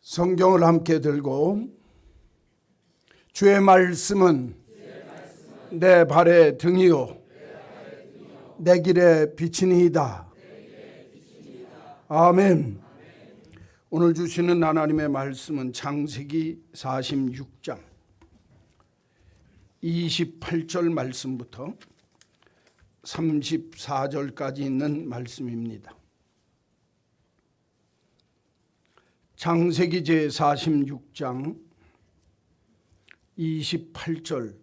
성경을 함께 들고 주의 말씀은 내 발의 등이요 내 길의 빛이니이다. 아멘. 오늘 주시는 하나님의 말씀은 창세기 46장 28절 말씀부터 34절까지 있는 말씀입니다. 창세기 제46장 28절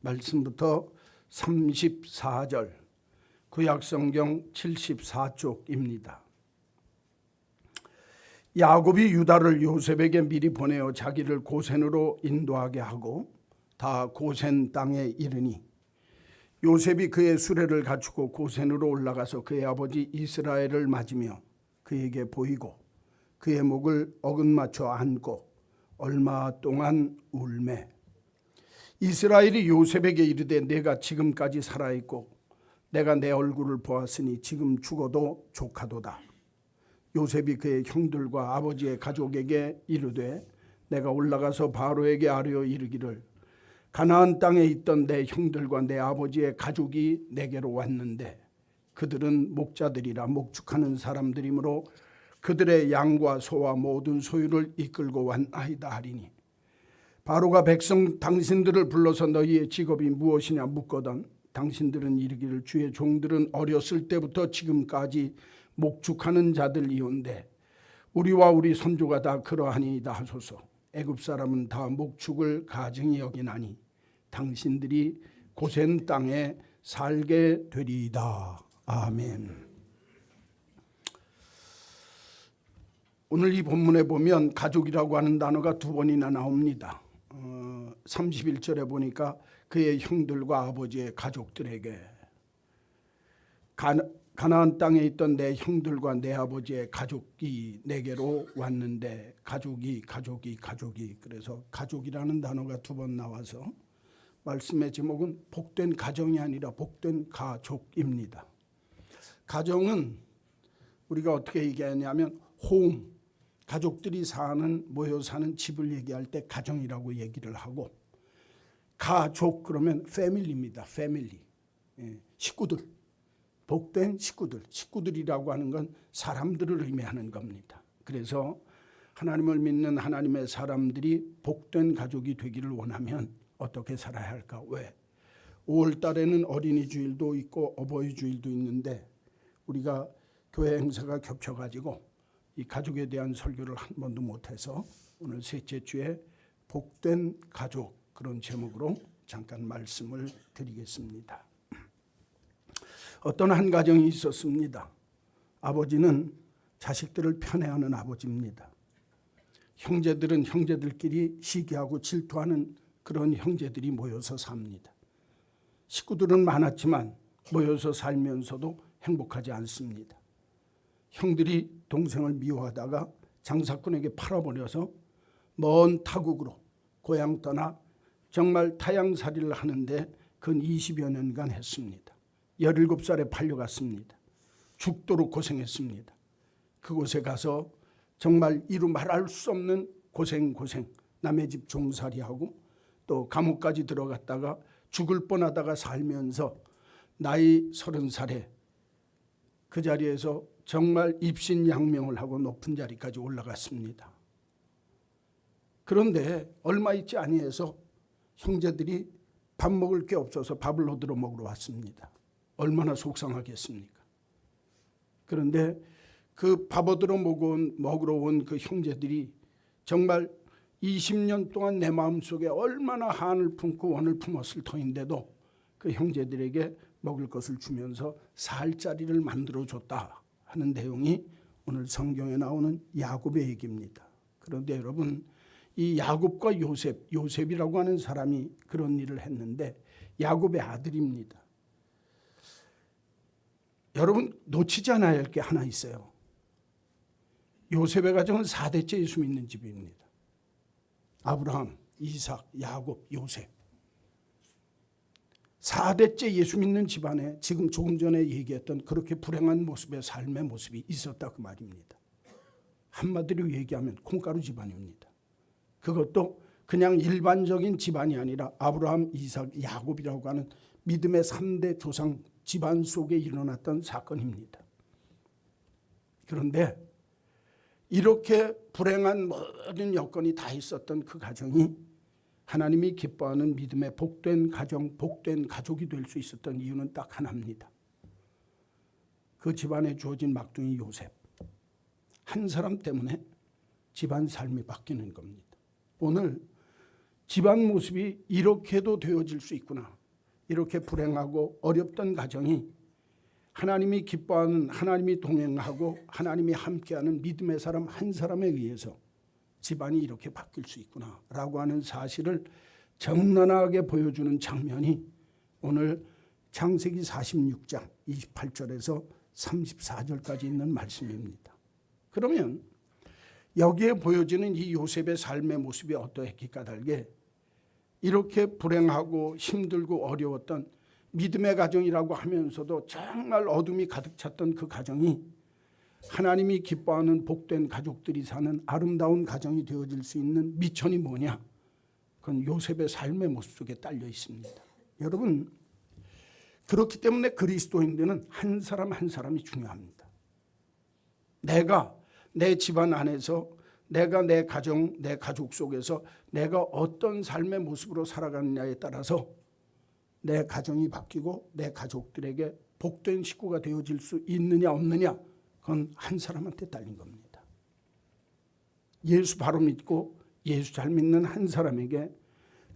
말씀부터 34절, 구약성경 74쪽입니다. 야곱이 유다를 요셉에게 미리 보내어 자기를 고센으로 인도하게 하고 다 고센 땅에 이르니 요셉이 그의 수레를 갖추고 고센으로 올라가서 그의 아버지 이스라엘을 맞으며 그에게 보이고 그의 목을 어긋맞춰 안고 얼마 동안 울매 이스라엘이 요셉에게 이르되 내가 지금까지 살아있고 내가 내 얼굴을 보았으니 지금 죽어도 조카도다. 요셉이 그의 형들과 아버지의 가족에게 이르되 내가 올라가서 바로에게 아뢰어 이르기를 가나안 땅에 있던 내 형들과 내 아버지의 가족이 내게로 왔는데 그들은 목자들이라 목축하는 사람들이므로 그들의 양과 소와 모든 소유를 이끌고 왔나이다 하리니 바로가 백성 당신들을 불러서 너희의 직업이 무엇이냐 묻거든 당신들은 이르기를 주의 종들은 어렸을 때부터 지금까지 목축하는 자들이온데 우리와 우리 선조가 다 그러하니이다 하소서. 애굽 사람은 다 목축을 가증히 여기나니 당신들이 고센 땅에 살게 되리이다. 아멘. 오늘 이 본문에 보면 가족이라고 하는 단어가 두 번이나 나옵니다. 31절에 보니까 그의 형들과 아버지의 가족들에게 가나안 땅에 있던 내 형들과 내 아버지의 가족이 내게로 왔는데 가족이 그래서 가족이라는 단어가 두 번 나와서 말씀의 제목은 복된 가정이 아니라 복된 가족입니다. 가정은 우리가 어떻게 얘기하냐면 홈, 가족들이 모여 사는 집을 얘기할 때 가정이라고 얘기를 하고 가족 그러면 패밀리입니다. 패밀리. 식구들. 복된 식구들. 식구들이라고 하는 건 사람들을 의미하는 겁니다. 그래서 하나님을 믿는 하나님의 사람들이 복된 가족이 되기를 원하면 어떻게 살아야 할까? 왜? 5월 달에는 어린이 주일도 있고 어버이 주일도 있는데 우리가 교회 행사가 겹쳐가지고 이 가족에 대한 설교를 한 번도 못해서 오늘 셋째 주에 복된 가족 그런 제목으로 잠깐 말씀을 드리겠습니다. 어떤 한 가정이 있었습니다. 아버지는 자식들을 편애하는 아버지입니다. 형제들은 형제들끼리 시기하고 질투하는 그런 형제들이 모여서 삽니다. 식구들은 많았지만 모여서 살면서도 행복하지 않습니다. 형들이 동생을 미워하다가 장사꾼에게 팔아버려서 먼 타국으로 고향 떠나 정말 타향살이를 하는데 근 20여 년간 했습니다. 17살에 팔려갔습니다. 죽도록 고생했습니다. 그곳에 가서 정말 이루 말할 수 없는 고생 남의 집 종살이하고 또 감옥까지 들어갔다가 죽을 뻔하다가 살면서 나이 30살에 그 자리에서 정말 입신양명을 하고 높은 자리까지 올라갔습니다. 그런데 얼마 있지 아니해서 형제들이 밥 먹을 게 없어서 밥을 얻으러 먹으러 왔습니다. 얼마나 속상하겠습니까? 그런데 그 밥 얻으러 먹으러 온 그 형제들이 정말 20년 동안 내 마음속에 얼마나 한을 품고 원을 품었을 터인데도 그 형제들에게 먹을 것을 주면서 살 자리를 만들어줬다 하는 내용이 오늘 성경에 나오는 야곱의 얘기입니다. 그런데 여러분 이 야곱과 요셉이라고 하는 사람이 그런 일을 했는데 야곱의 아들입니다. 여러분 놓치지 않아야 할 게 하나 있어요. 요셉의 가정은 4대째 예수 믿는 집입니다. 아브라함, 이삭, 야곱, 요셉 4대째 예수 믿는 집안에 지금 조금 전에 얘기했던 그렇게 불행한 모습의 삶의 모습이 있었다 그 말입니다. 한마디로 얘기하면 콩가루 집안입니다. 그것도 그냥 일반적인 집안이 아니라 아브라함, 이삭, 야곱이라고 하는 믿음의 3대 조상 집안 속에 일어났던 사건입니다. 그런데 이렇게 불행한 모든 여건이 다 있었던 그 가정이 하나님이 기뻐하는 믿음의 복된 가정, 복된 가족이 될 수 있었던 이유는 딱 하나입니다. 그 집안에 주어진 막둥이 요셉. 한 사람 때문에 집안 삶이 바뀌는 겁니다. 오늘 집안 모습이 이렇게도 되어질 수 있구나. 이렇게 불행하고 어렵던 가정이 하나님이 기뻐하는, 하나님이 동행하고 하나님이 함께하는 믿음의 사람 한 사람에 의해서 집안이 이렇게 바뀔 수 있구나 라고 하는 사실을 적나라하게 보여주는 장면이 오늘 창세기 46장 28절에서 34절까지 있는 말씀입니다. 그러면 여기에 보여지는 이 요셉의 삶의 모습이 어떠했기 까닭에 이렇게 불행하고 힘들고 어려웠던 믿음의 가정이라고 하면서도 정말 어둠이 가득 찼던 그 가정이 하나님이 기뻐하는 복된 가족들이 사는 아름다운 가정이 되어질 수 있는 미천이 뭐냐? 그건 요셉의 삶의 모습 속에 딸려 있습니다. 여러분, 그렇기 때문에 그리스도인들은 한 사람 한 사람이 중요합니다. 내가 내 집안 안에서, 내가 내 가정, 내 가족 속에서 내가 어떤 삶의 모습으로 살아가느냐에 따라서 내 가정이 바뀌고 내 가족들에게 복된 식구가 되어질 수 있느냐 없느냐, 그건 한 사람한테 딸린 겁니다. 예수 바로 믿고 예수 잘 믿는 한 사람에게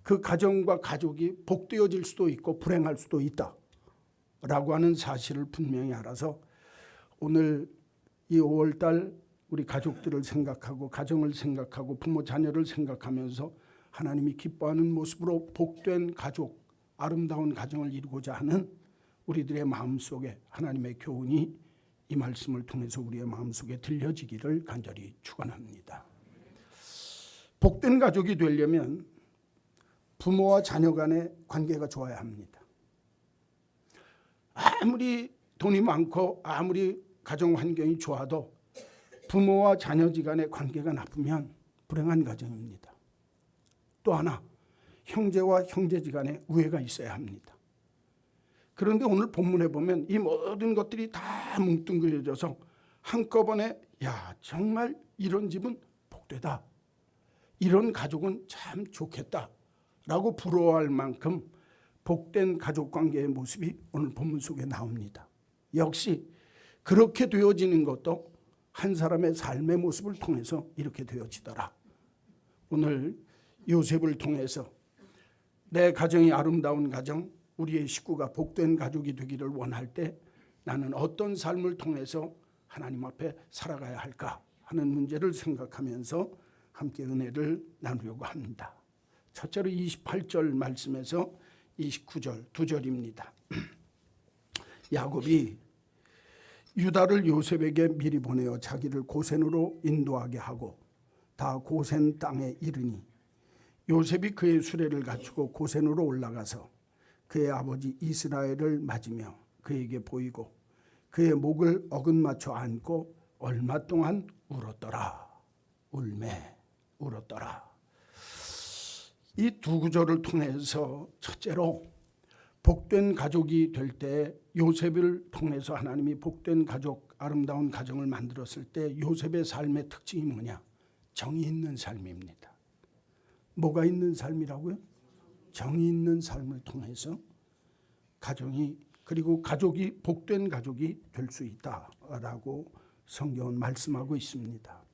그 가정과 가족이 복되어질 수도 있고 불행할 수도 있다 라고 하는 사실을 분명히 알아서 오늘 이 5월달 우리 가족들을 생각하고 가정을 생각하고 부모 자녀를 생각하면서 하나님이 기뻐하는 모습으로 복된 가족, 아름다운 가정을 이루고자 하는 우리들의 마음속에 하나님의 교훈이 이 말씀을 통해서 우리의 마음속에 들려지기를 간절히 축원합니다. 복된 가족이 되려면 부모와 자녀 간의 관계가 좋아야 합니다. 아무리 돈이 많고 아무리 가정 환경이 좋아도 부모와 자녀지간의 관계가 나쁘면 불행한 가정입니다. 또 하나, 형제와 형제지간의 우애가 있어야 합니다. 그런데 오늘 본문에 보면 이 모든 것들이 다 뭉뚱그려져서 한꺼번에 야, 정말 이런 집은 복되다, 이런 가족은 참 좋겠다 라고 부러워할 만큼 복된 가족관계의 모습이 오늘 본문 속에 나옵니다. 역시 그렇게 되어지는 것도 한 사람의 삶의 모습을 통해서 이렇게 되어지더라. 오늘 요셉을 통해서 내 가정이 아름다운 가정, 우리의 식구가 복된 가족이 되기를 원할 때 나는 어떤 삶을 통해서 하나님 앞에 살아가야 할까 하는 문제를 생각하면서 함께 은혜를 나누려고 합니다. 첫째로 28절 말씀에서 29절 두 절입니다. 야곱이 유다를 요셉에게 미리 보내어 자기를 고센으로 인도하게 하고 다 고센 땅에 이르니 요셉이 그의 수레를 갖추고 고센으로 올라가서 그의 아버지 이스라엘을 맞으며 그에게 보이고 그의 목을 어긋맞춰 안고 얼마 동안 울었더라. 울매 울었더라. 이 두 구절을 통해서 첫째로 복된 가족이 될 때 요셉을 통해서 하나님이 복된 가족, 아름다운 가정을 만들었을 때 요셉의 삶의 특징이 뭐냐? 정이 있는 삶입니다. 뭐가 있는 삶이라고요? 정이 있는 삶을 통해서 가정이, 그리고 가족이 복된 가족이 될 수 있다라고 성경은 말씀하고 있습니다.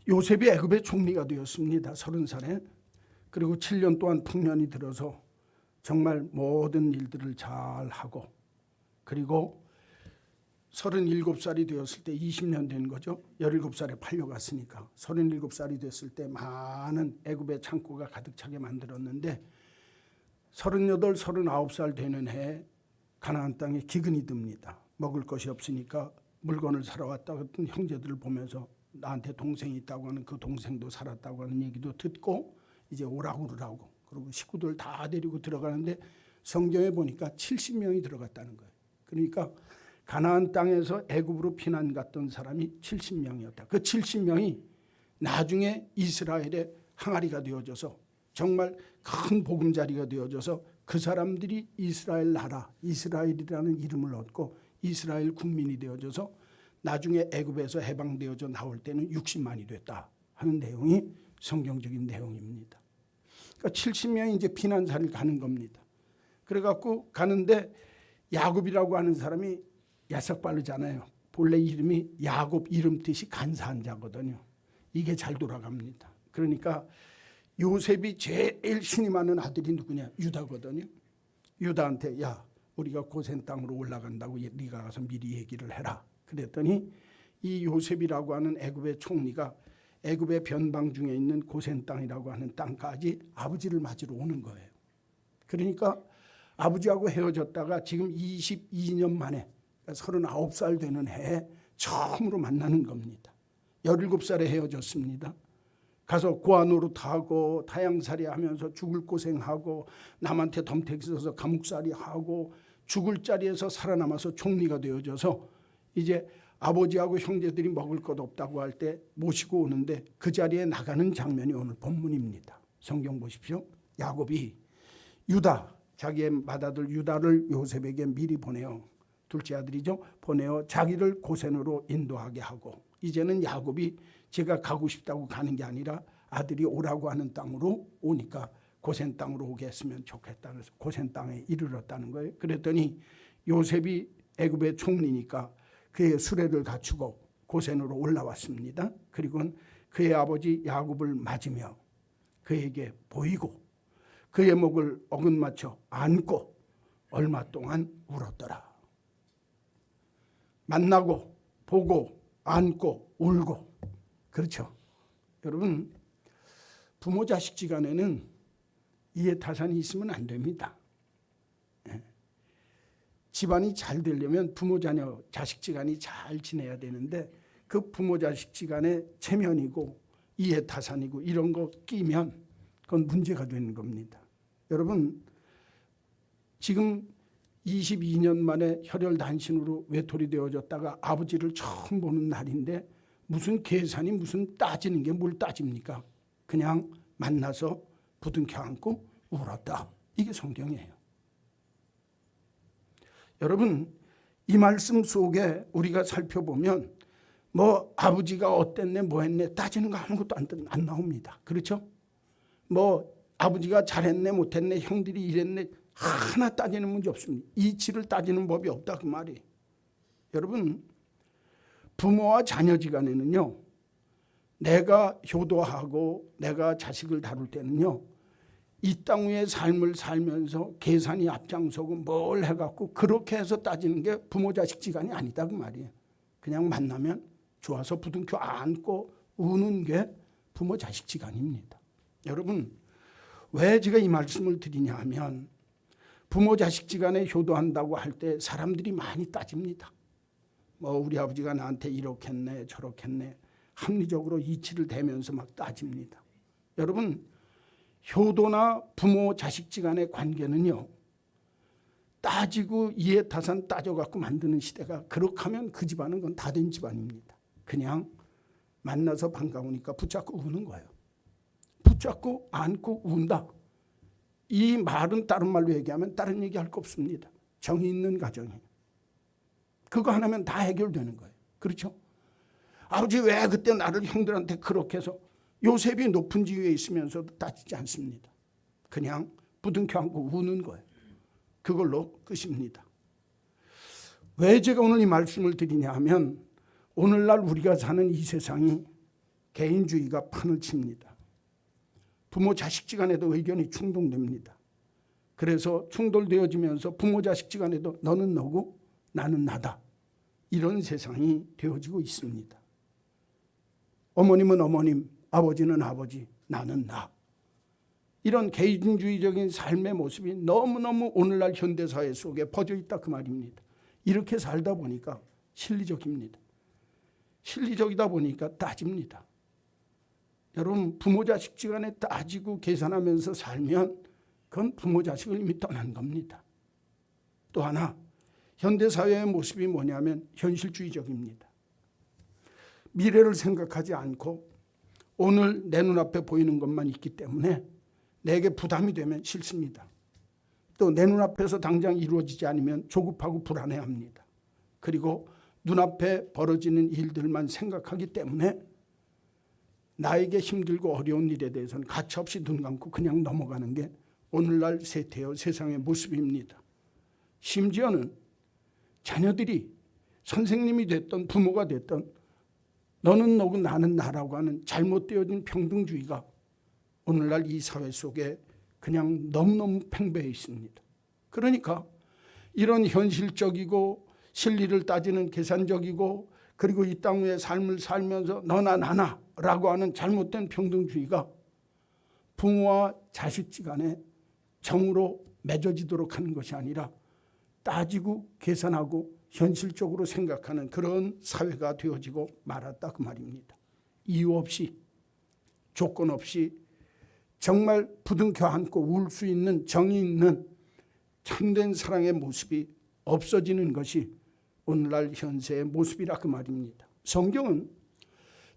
요셉이 애굽의 총리가 되었습니다. 30살에. 그리고 7년 동안 풍년이 들어서 정말 모든 일들을 잘하고, 그리고 37살이 되었을 때 20년 된 거죠. 17살에 팔려갔으니까 37살이 됐을 때 많은 애굽의 창고가 가득 차게 만들었는데 38, 39살 되는 해에 가나안 땅에 기근이 듭니다. 먹을 것이 없으니까 물건을 사러 왔다 했던 형제들을 보면서 나한테 동생이 있다고 하는 그 동생도 살았다고 하는 얘기도 듣고 이제 오라고 그러라고, 그리고 식구들 다 데리고 들어가는데 성경에 보니까 70명이 들어갔다는 거예요. 그러니까 가나안 땅에서 애굽으로 피난 갔던 사람이 70명이었다. 그 70명이 나중에 이스라엘의 항아리가 되어져서 정말 큰 보금자리가 되어져서 그 사람들이 이스라엘 나라, 이스라엘이라는 이름을 얻고 이스라엘 국민이 되어져서 나중에 애굽에서 해방되어져 나올 때는 60만이 됐다 하는 내용이 성경적인 내용입니다. 그러니까 70명이 이제 피난사를 가는 겁니다. 그래갖고 가는데 야곱이라고 하는 사람이 야삭발르잖아요. 본래 이름이 야곱 이름 뜻이 간사한 자거든요. 이게 잘 돌아갑니다. 그러니까 요셉이 제일 신이 많은 아들이 누구냐? 유다거든요. 유다한테 야 우리가 고센 땅으로 올라간다고 네가 가서 미리 얘기를 해라. 그랬더니 이 요셉이라고 하는 애굽의 총리가 애굽의 변방 중에 있는 고센 땅이라고 하는 땅까지 아버지를 맞으러 오는 거예요. 그러니까 아버지하고 헤어졌다가 지금 22년 만에 39살 되는 해에 처음으로 만나는 겁니다. 17살에 헤어졌습니다. 가서 고아 노릇하고 타양살이 하면서 죽을 고생하고 남한테 덤태기 써서 감옥살이 하고 죽을 자리에서 살아남아서 총리가 되어져서 이제 아버지하고 형제들이 먹을 것 없다고 할 때 모시고 오는데 그 자리에 나가는 장면이 오늘 본문입니다. 성경 보십시오. 야곱이 유다, 자기의 맏아들 유다를 요셉에게 미리 보내어, 둘째 아들이죠, 보내어 자기를 고센으로 인도하게 하고, 이제는 야곱이 제가 가고 싶다고 가는 게 아니라 아들이 오라고 하는 땅으로 오니까 고센 땅으로 오게 했으면 좋겠다. 그래서 고센 땅에 이르렀다는 거예요. 그랬더니 요셉이 애굽의 총리니까 그의 수레를 갖추고 고센으로 올라왔습니다. 그리고 그의 아버지 야곱을 맞으며 그에게 보이고 그의 목을 어긋맞춰 안고 얼마 동안 울었더라. 만나고 보고 안고 울고. 그렇죠. 여러분, 부모 자식 지간에는 이해타산이 있으면 안 됩니다. 집안이 잘 되려면 부모 자녀 자식 지간이 잘 지내야 되는데 그 부모 자식 지간에 체면이고 이해타산이고 이런 거 끼면 그건 문제가 되는 겁니다. 여러분, 지금 22년 만에 혈혈단신으로 외톨이 되어졌다가 아버지를 처음 보는 날인데 무슨 계산이 무슨 따지는 게 뭘 따집니까? 그냥 만나서 부둥켜 안고 울었다. 이게 성경이에요. 여러분, 이 말씀 속에 우리가 살펴보면 뭐 아버지가 어땠네 뭐 했네 따지는 거 아무것도 안 나옵니다. 그렇죠? 뭐 아버지가 잘했네 못했네 형들이 이랬네 하나 따지는 문제 없습니다. 이치를 따지는 법이 없다 그 말이. 여러분, 부모와 자녀지간에는요, 내가 효도하고 내가 자식을 다룰 때는요, 이 땅 위의 삶을 살면서 계산이 앞장서고 뭘 해갖고 그렇게 해서 따지는 게 부모 자식 지간이 아니다 그 말이에요. 그냥 만나면 좋아서 부둥켜 안고 우는 게 부모 자식 지간입니다. 여러분, 왜 제가 이 말씀을 드리냐 하면 부모 자식 지간에 효도한다고 할 때 사람들이 많이 따집니다. 뭐 우리 아버지가 나한테 이렇게 했네 저렇게 했네 합리적으로 이치를 대면서 막 따집니다. 여러분, 효도나 부모 자식 지간의 관계는요, 따지고 이해타산 따져갖고 만드는 시대가, 그렇게 하면 그 집안은 건 다 된 집안입니다. 그냥 만나서 반가우니까 붙잡고 우는 거예요. 붙잡고 안고 운다. 이 말은 다른 말로 얘기하면 다른 얘기할 거 없습니다. 정이 있는 가정이에요. 그거 하나면 다 해결되는 거예요. 그렇죠? 아버지 왜 그때 나를 형들한테 그렇게 해서, 요셉이 높은 지위에 있으면서도 따지지 않습니다. 그냥 부둥켜 안고 우는 거예요. 그걸로 끝입니다. 왜 제가 오늘 이 말씀을 드리냐 하면 오늘날 우리가 사는 이 세상이 개인주의가 판을 칩니다. 부모 자식 지간에도 의견이 충돌됩니다. 그래서 충돌되어지면서 부모 자식 지간에도 너는 너고 나는 나다. 이런 세상이 되어지고 있습니다. 어머님은 어머님, 아버지는 아버지, 나는 나. 이런 개인주의적인 삶의 모습이 너무너무 오늘날 현대사회 속에 퍼져 있다 그 말입니다. 이렇게 살다 보니까 실리적입니다. 실리적이다 보니까 따집니다. 여러분, 부모 자식 지간에 따지고 계산하면서 살면 그건 부모 자식을 이미 떠난 겁니다. 또 하나, 현대사회의 모습이 뭐냐면 현실주의적입니다. 미래를 생각하지 않고 오늘 내 눈앞에 보이는 것만 있기 때문에 내게 부담이 되면 싫습니다. 또 내 눈앞에서 당장 이루어지지 않으면 조급하고 불안해합니다. 그리고 눈앞에 벌어지는 일들만 생각하기 때문에 나에게 힘들고 어려운 일에 대해서는 가차없이 눈 감고 그냥 넘어가는 게 오늘날 세태요 세상의 모습입니다. 심지어는 자녀들이 선생님이 됐던 부모가 됐던 너는 너고 나는 나라고 하는 잘못되어진 평등주의가 오늘날 이 사회 속에 그냥 너무너무 팽배해 있습니다. 그러니까 이런 현실적이고 실리를 따지는 계산적이고 그리고 이 땅 위에 삶을 살면서 너나 나나라고 하는 잘못된 평등주의가 부모와 자식지간에 정으로 맺어지도록 하는 것이 아니라 따지고 계산하고 현실적으로 생각하는 그런 사회가 되어지고 말았다 그 말입니다. 이유 없이 조건 없이 정말 부둥켜 안고 울 수 있는 정이 있는 참된 사랑의 모습이 없어지는 것이 오늘날 현세의 모습이라 그 말입니다. 성경은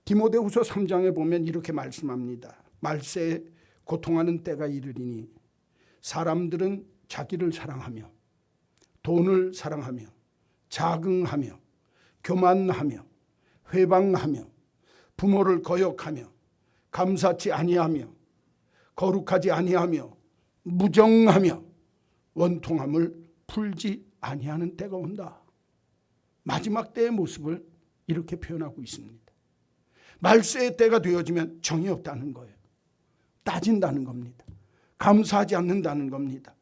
디모데후서 3장에 보면 이렇게 말씀합니다. 말세에 고통하는 때가 이르리니 사람들은 자기를 사랑하며 돈을 사랑하며 자긍하며 교만하며 회방하며 부모를 거역하며 감사치 아니하며 거룩하지 아니하며 무정하며 원통함을 풀지 아니하는 때가 온다. 마지막 때의 모습을 이렇게 표현하고 있습니다. 말세의 때가 되어지면 정이 없다는 거예요. 따진다는 겁니다. 감사하지 않는다는 겁니다.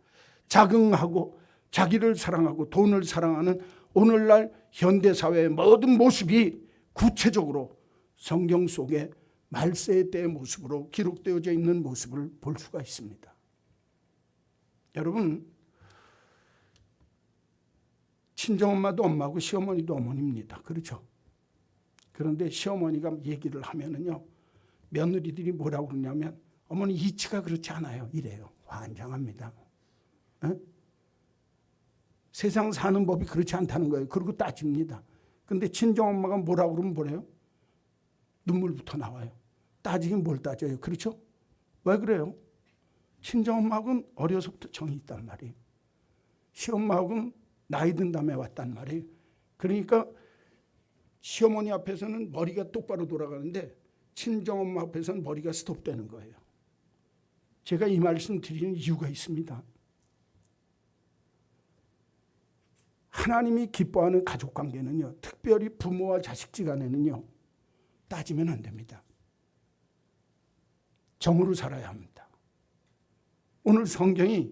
자긍하고 자기를 사랑하고 돈을 사랑하는 오늘날 현대사회의 모든 모습이 구체적으로 성경 속에 말세의 때의 모습으로 기록되어져 있는 모습을 볼 수가 있습니다. 여러분, 친정엄마도 엄마고 시어머니도 어머니입니다. 그렇죠? 그런데 시어머니가 얘기를 하면은요, 며느리들이 뭐라고 그러냐면 어머니 이치가 그렇지 않아요. 이래요. 환장합니다. 에? 세상 사는 법이 그렇지 않다는 거예요. 그리고 따집니다. 근데 친정엄마가 뭐라고 그러면 뭐래요? 눈물부터 나와요. 따지긴 뭘 따져요. 그렇죠? 왜 그래요? 친정엄마하고는 어려서부터 정이 있단 말이에요. 시엄마하고는 나이 든 다음에 왔단 말이에요. 그러니까 시어머니 앞에서는 머리가 똑바로 돌아가는데 친정엄마 앞에서는 머리가 스톱되는 거예요. 제가 이 말씀 드리는 이유가 있습니다. 하나님이 기뻐하는 가족관계는요, 특별히 부모와 자식지간에는요, 따지면 안 됩니다. 정으로 살아야 합니다. 오늘 성경이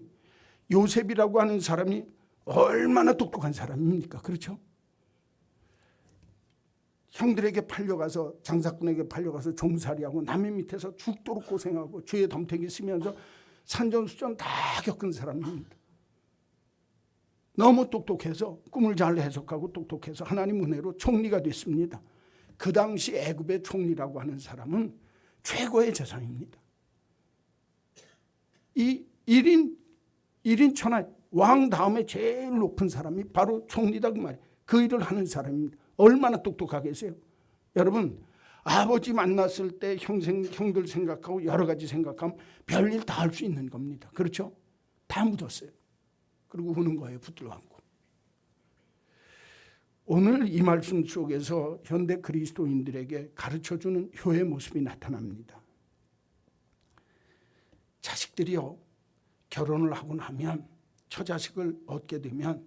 요셉이라고 하는 사람이 얼마나 똑똑한 사람입니까? 그렇죠? 형들에게 팔려가서 장사꾼에게 팔려가서 종살이하고 남의 밑에서 죽도록 고생하고 죄의 덤태기 쓰면서 산전수전 다 겪은 사람입니다. 너무 똑똑해서 꿈을 잘 해석하고 똑똑해서 하나님 은혜로 총리가 됐습니다. 그 당시 애굽의 총리라고 하는 사람은 최고의 재상입니다. 이 1인 천하 왕 다음에 제일 높은 사람이 바로 총리다 그 말이에요. 그 일을 하는 사람입니다. 얼마나 똑똑하겠어요? 여러분, 아버지 만났을 때 형들 생각하고 여러 가지 생각하면 별일 다 할 수 있는 겁니다. 그렇죠? 다 묻었어요. 그리고 우는 거예요. 붙들고 안고. 오늘 이 말씀 속에서 현대 그리스도인들에게 가르쳐주는 효의 모습이 나타납니다. 자식들이요, 결혼을 하고 나면 처자식을 얻게 되면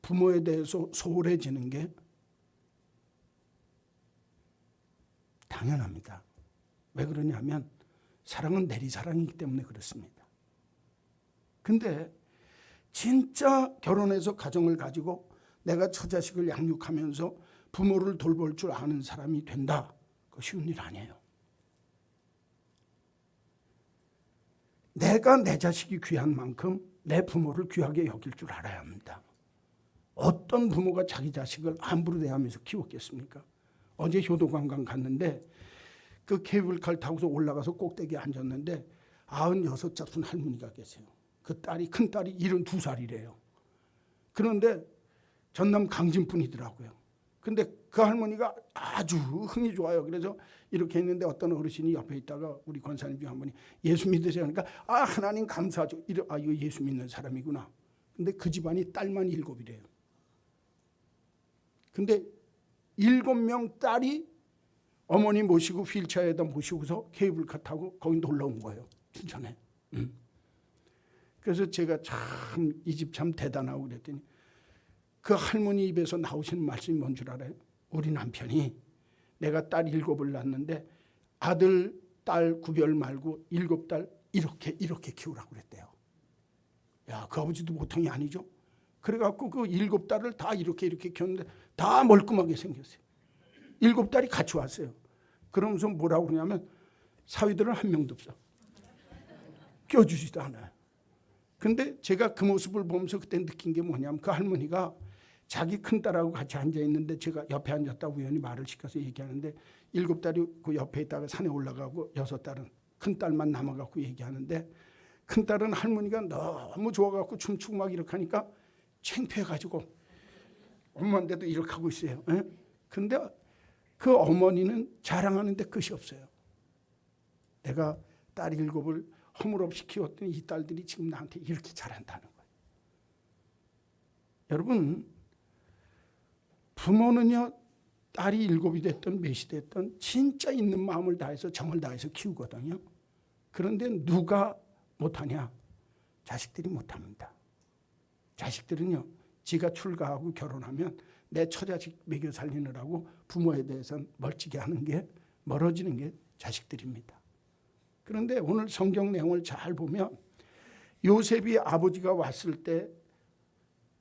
부모에 대해서 소홀해지는 게 당연합니다. 왜 그러냐면 사랑은 내리사랑이기 때문에 그렇습니다. 근데 진짜 결혼해서 가정을 가지고 내가 처자식을 양육하면서 부모를 돌볼 줄 아는 사람이 된다. 그거 쉬운 일 아니에요. 내가 내 자식이 귀한 만큼 내 부모를 귀하게 여길 줄 알아야 합니다. 어떤 부모가 자기 자식을 함부로 대하면서 키웠겠습니까? 어제 효도관광 갔는데 그 케이블카를 타고서 올라가서 꼭대기에 앉았는데 96 할머니가 계세요. 그 딸이, 큰 딸이 72살이래요. 그런데 전남 강진분이더라고요. 근데 그 할머니가 아주 흥이 좋아요. 그래서 이렇게 했는데 어떤 어르신이 옆에 있다가 우리 권사님 중 한 분이 예수 믿으세요? 그러니까 하나님 감사하죠. 이거 예수 믿는 사람이구나. 근데 그 집안이 딸만 7이래요. 근데 7명 딸이 어머니 모시고 휠체어에다 모시고서 케이블카 타고 거기 놀러 온 거예요. 춘천에. 그래서 제가 참 이 집 참 대단하고 그랬더니 그 할머니 입에서 나오시는 말씀이 뭔 줄 알아요? 우리 남편이 내가 딸 7을 낳았는데 아들, 딸 구별 말고 7딸 이렇게 키우라고 그랬대요. 야, 그 아버지도 보통이 아니죠. 그래갖고 그 7딸을 다 이렇게 키웠는데 다 멀끔하게 생겼어요. 7딸이 같이 왔어요. 그러면서 뭐라고 그러냐면 사위들은 한 명도 없어. 껴주지도 않아요. 근데 제가 그 모습을 보면서 그때 느낀 게 뭐냐면 그 할머니가 자기 큰딸하고 같이 앉아있는데 제가 옆에 앉았다고 우연히 말을 시켜서 얘기하는데 7딸이 그 옆에 있다가 산에 올라가고 6딸은 큰딸만 남아갖고 얘기하는데 큰딸은 할머니가 너무 좋아갖고 춤추고 막 이렇게 하니까 창피해가지고 엄마인데도 이렇게 하고 있어요. 근데 그 어머니는 자랑하는데 끝이 없어요. 내가 딸 7을 허물없이 키웠더니 이 딸들이 지금 나한테 이렇게 잘한다는 거예요. 여러분, 부모는요, 딸이 7이 됐든 몇이 됐든 진짜 있는 마음을 다해서 정을 다해서 키우거든요. 그런데 누가 못하냐? 자식들이 못합니다. 자식들은요, 지가 출가하고 결혼하면 내 처자식 먹여 살리느라고 부모에 대해서는 멀어지는 게 자식들입니다. 그런데 오늘 성경 내용을 잘 보면 요셉이 아버지가 왔을 때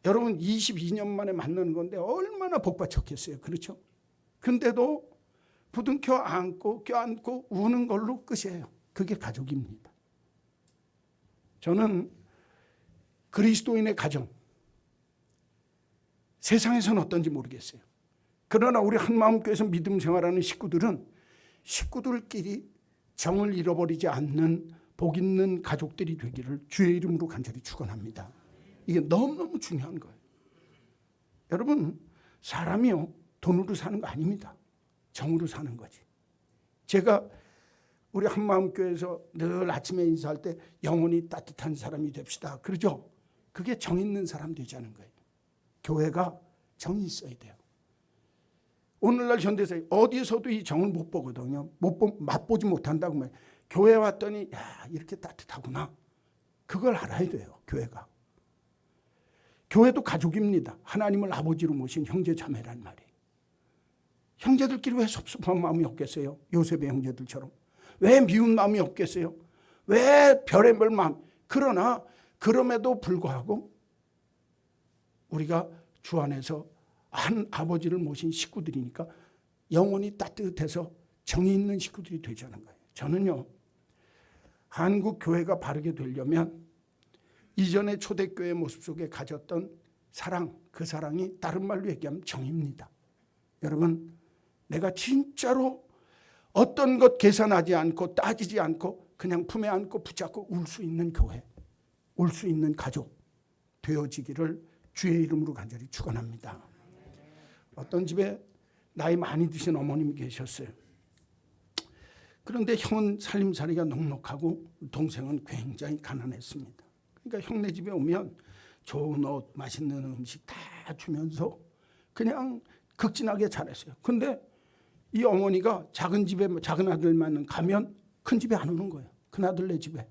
여러분 22년 만에 만나는 건데 얼마나 복받쳤겠어요. 그렇죠? 근데도 부둥켜 안고 껴안고 우는 걸로 끝이에요. 그게 가족입니다. 저는 그리스도인의 가정, 세상에서는 어떤지 모르겠어요. 그러나 우리 한마음교회에서 믿음 생활하는 식구들끼리 정을 잃어버리지 않는 복 있는 가족들이 되기를 주의 이름으로 간절히 축원합니다. 이게 너무너무 중요한 거예요. 여러분, 사람이요, 돈으로 사는 거 아닙니다. 정으로 사는 거지. 제가 우리 한마음교회에서 늘 아침에 인사할 때 영혼이 따뜻한 사람이 됩시다. 그러죠? 그게 정 있는 사람 되자는 거예요. 교회가 정이 있어야 돼요. 오늘날 현대사회 어디에서도 이 정을 못 보거든요. 맛보지 못한다고 말해요. 교회 왔더니 야, 이렇게 따뜻하구나. 그걸 알아야 돼요. 교회가. 교회도 가족입니다. 하나님을 아버지로 모신 형제 자매란 말이에요. 형제들끼리 왜 섭섭한 마음이 없겠어요? 요셉의 형제들처럼. 왜 미운 마음이 없겠어요? 왜 별의별 마음. 그러나 그럼에도 불구하고 우리가 주 안에서 한 아버지를 모신 식구들이니까 영혼이 따뜻해서 정이 있는 식구들이 되자는 거예요. 저는요, 한국 교회가 바르게 되려면 이전의 초대교회 모습 속에 가졌던 사랑, 그 사랑이 다른 말로 얘기하면 정입니다. 여러분, 내가 진짜로 어떤 것 계산하지 않고 따지지 않고 그냥 품에 안고 붙잡고 울 수 있는 교회, 울 수 있는 가족 되어지기를 주의 이름으로 간절히 축원합니다. 어떤 집에 나이 많이 드신 어머님이 계셨어요. 그런데 형은 살림살이가 넉넉하고 동생은 굉장히 가난했습니다. 그러니까 형네 집에 오면 좋은 옷, 맛있는 음식 다 주면서 그냥 극진하게 잘했어요. 근데 이 어머니가 작은 집에 작은 아들만 가면 큰 집에 안 오는 거예요. 큰아들네 집에.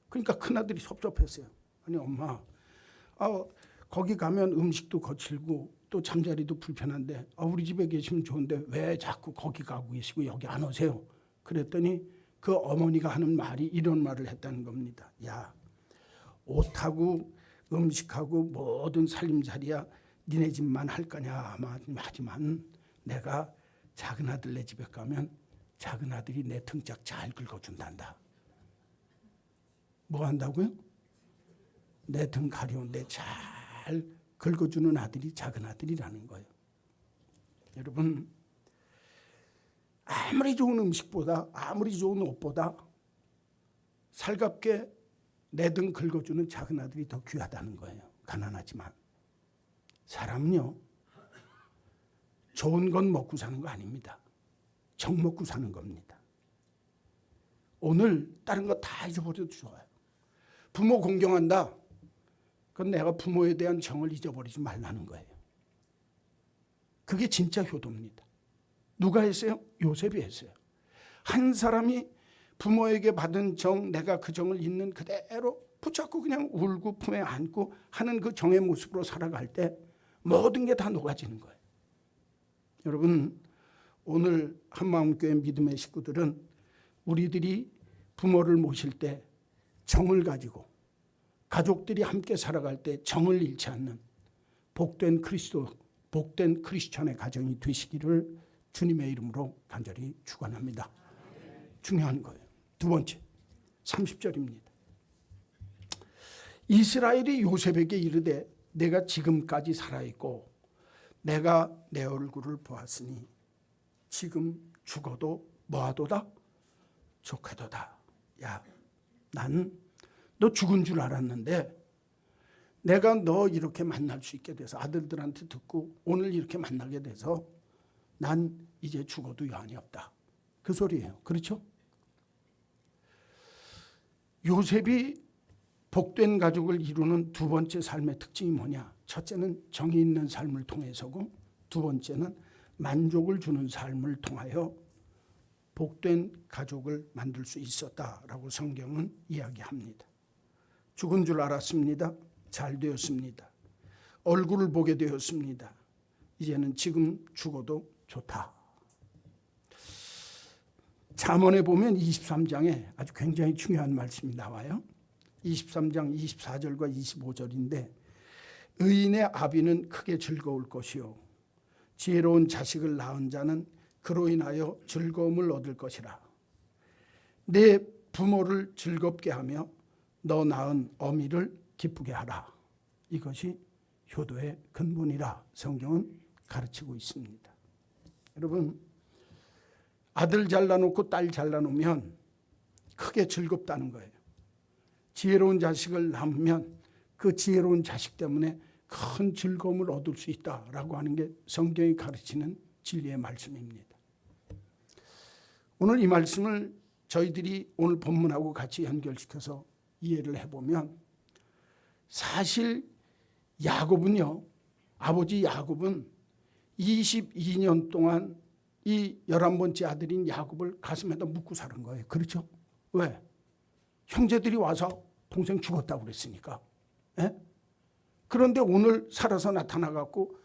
그러니까 큰아들이 섭섭했어요. 아니 엄마, 거기 가면 음식도 거칠고 또 잠자리도 불편한데 우리 집에 계시면 좋은데 왜 자꾸 거기 가고 계시고 여기 안 오세요? 그랬더니 그 어머니가 하는 말이 이런 말을 했다는 겁니다. 야, 옷하고 음식하고 모든 살림살이야 니네 집만 할 거냐 하지만 내가 작은 아들네 집에 가면 작은 아들이 내 등짝 잘 긁어준단다. 뭐 한다고요? 내 등 가려운데 잘 긁어주는 아들이 작은 아들이라는 거예요. 여러분, 아무리 좋은 음식보다 아무리 좋은 옷보다 살갑게 내 등 긁어주는 작은 아들이 더 귀하다는 거예요. 가난하지만. 사람은요, 좋은 건 먹고 사는 거 아닙니다. 정 먹고 사는 겁니다. 오늘 다른 거 다 잊어버려도 좋아요. 부모 공경한다. 그건 내가 부모에 대한 정을 잊어버리지 말라는 거예요. 그게 진짜 효도입니다. 누가 했어요? 요셉이 했어요. 한 사람이 부모에게 받은 정, 내가 그 정을 있는 그대로 붙잡고 그냥 울고 품에 안고 하는 그 정의 모습으로 살아갈 때 모든 게 다 녹아지는 거예요. 여러분, 오늘 한마음교회 믿음의 식구들은 우리들이 부모를 모실 때 정을 가지고 가족들이 함께 살아갈 때 정을 잃지 않는 복된 크리스천의 가정이 되시기를 주님의 이름으로 간절히 축원합니다. 중요한 거예요. 두 번째, 30절입니다. 이스라엘이 요셉에게 이르되 내가 지금까지 살아있고 내가 내 얼굴을 보았으니 지금 죽어도 뭐하도다? 좋게도다. 야, 난 너 죽은 줄 알았는데 내가 너 이렇게 만날 수 있게 돼서 아들들한테 듣고 오늘 이렇게 만나게 돼서 난 이제 죽어도 여한이 없다. 그 소리예요. 그렇죠? 요셉이 복된 가족을 이루는 두 번째 삶의 특징이 뭐냐? 첫째는 정의 있는 삶을 통해서고 두 번째는 만족을 주는 삶을 통하여 복된 가족을 만들 수 있었다라고 성경은 이야기합니다. 죽은 줄 알았습니다. 잘 되었습니다. 얼굴을 보게 되었습니다. 이제는 지금 죽어도 좋다. 잠언에 보면 23장에 아주 굉장히 중요한 말씀이 나와요. 23장 24절과 25절인데 의인의 아비는 크게 즐거울 것이요 지혜로운 자식을 낳은 자는 그로 인하여 즐거움을 얻을 것이라. 내 부모를 즐겁게 하며 너 낳은 어미를 기쁘게 하라. 이것이 효도의 근본이라 성경은 가르치고 있습니다. 여러분, 아들 잘라놓고 딸 잘라놓으면 크게 즐겁다는 거예요. 지혜로운 자식을 낳으면 그 지혜로운 자식 때문에 큰 즐거움을 얻을 수 있다라고 하는 게 성경이 가르치는 진리의 말씀입니다. 오늘 이 말씀을 저희들이 오늘 본문하고 같이 연결시켜서 이해를 해보면 사실 야곱은요, 아버지 야곱은 22년 동안 이 11번째 아들인 야곱을 가슴에다 묻고 사는 거예요. 그렇죠? 왜? 형제들이 와서 동생 죽었다고 그랬으니까. 에? 그런데 오늘 살아서 나타나갖고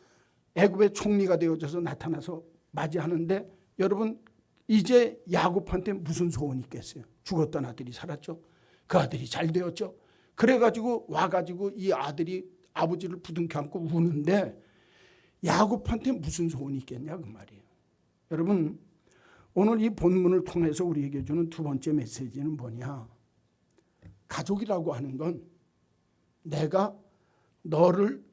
애굽의 총리가 되어져서 나타나서 맞이하는데 여러분 이제 야곱한테 무슨 소원이 있겠어요? 죽었던 아들이 살았죠. 그 아들이 잘 되었죠. 그래가지고 와가지고 이 아들이 아버지를 부둥켜 안고 우는데 야곱한테 무슨 소원이 있겠냐 그 말이에요. 여러분 오늘 이 본문을 통해서 우리에게 주는 두 번째 메시지는 뭐냐? 가족이라고 하는 건 내가 너를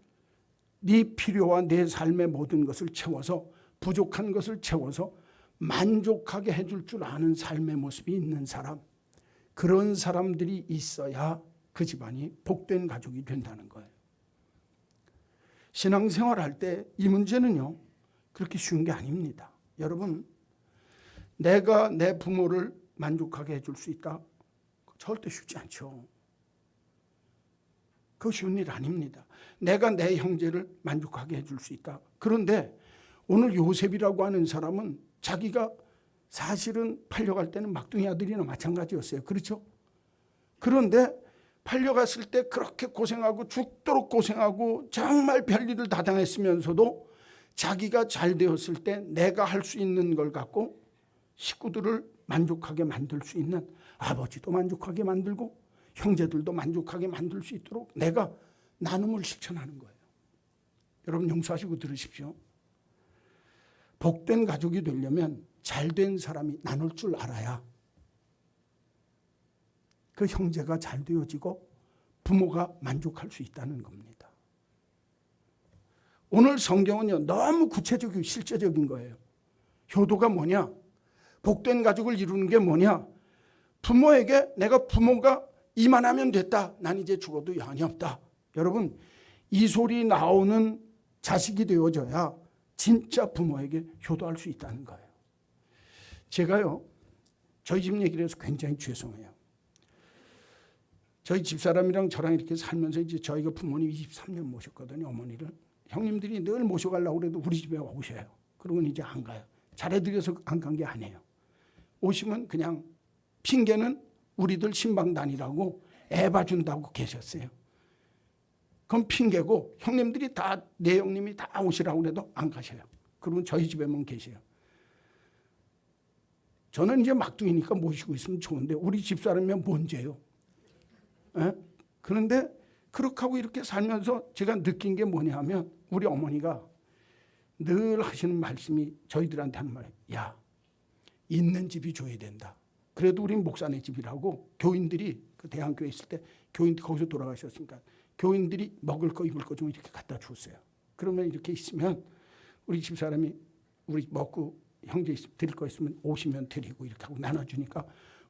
네 필요와 내 삶의 모든 것을 채워서 부족한 것을 채워서 만족하게 해줄 줄 아는 삶의 모습이 있는 사람, 그런 사람들이 있어야 그 집안이 복된 가족이 된다는 거예요. 신앙생활할 때 이 문제는요 그렇게 쉬운 게 아닙니다. 여러분 내가 내 부모를 만족하게 해줄 수 있다? 절대 쉽지 않죠. 그거 쉬운 일 아닙니다. 내가 내 형제를 만족하게 해줄 수 있다. 그런데 오늘 요셉이라고 하는 사람은 자기가 사실은 팔려갈 때는 막둥이 아들이나 마찬가지였어요. 그렇죠? 그런데 팔려갔을 때 그렇게 고생하고 죽도록 고생하고 정말 별일을 다 당했으면서도 자기가 잘 되었을 때 내가 할 수 있는 걸 갖고 식구들을 만족하게 만들 수 있는, 아버지도 만족하게 만들고 형제들도 만족하게 만들 수 있도록 내가 나눔을 실천하는 거예요. 여러분 용서하시고 들으십시오. 복된 가족이 되려면 잘된 사람이 나눌 줄 알아야 그 형제가 잘 되어지고 부모가 만족할 수 있다는 겁니다. 오늘 성경은요 너무 구체적이고 실제적인 거예요. 효도가 뭐냐? 복된 가족을 이루는 게 뭐냐? 부모에게 내가 부모가 이만하면 됐다. 난 이제 죽어도 여한이 없다. 여러분 이 소리 나오는 자식이 되어져야 진짜 부모에게 효도할 수 있다는 거예요. 제가요, 저희 집 얘기를 해서 굉장히 죄송해요. 저희 집사람이랑 저랑 이렇게 살면서 이제 저희가 부모님 23년 모셨거든요, 어머니를. 형님들이 늘 모셔가려고 그래도 우리 집에 오셔요. 그러고는 이제 안 가요. 잘해드려서 안 간 게 아니에요. 오시면 그냥 핑계는 우리들 신방단이라고 애 봐준다고 계셨어요. 그럼 핑계고 형님들이 다, 내 형님이 다 오시라고 그래도 안 가셔요. 그러면 저희 집에만 계세요. 저는 이제 막둥이니까 모시고 있으면 좋은데 우리 집사람이면 뭔죄요? 그런데 그렇게 하고 이렇게 살면서 제가 느낀 게 뭐냐면 우리 어머니가 늘 하시는 말씀이 저희들한테 하는 말이에요. 야, 있는 집이 줘야 된다. 그래도 우린 목사네 집이라고 교인들이 그 대한교회 있을 때 교인들 거기서 돌아가셨으니까 교인들이 먹을 거 입을 거 좀 이렇게 갖다 줬어요. 그러면 이렇게 있으면 우리 집사람이 우리 먹고 형제 드릴 거 있으면 오시면 드리고 이렇게 하고 나눠주니까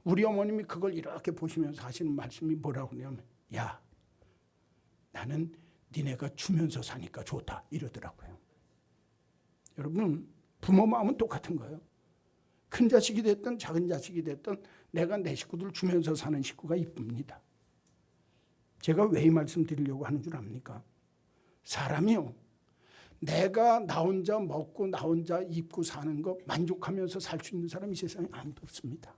우리 어머님이 그걸 이렇게 보시면서 하시는 말씀이 뭐라고 하냐면 야, 나는 니네가 주면서 사니까 좋다 이러더라고요. 여러분, 부모 마음은 똑같은 거예요. 큰 자식이 됐든 작은 자식이 됐든 내가 내 식구들 주면서 사는 식구가 이쁩니다. 제가 왜 이 말씀 드리려고 하는 줄 압니까? 사람이요, 내가 나 혼자 먹고 나 혼자 입고 사는 거 만족하면서 살 수 있는 사람이 세상에 아무도 없습니다.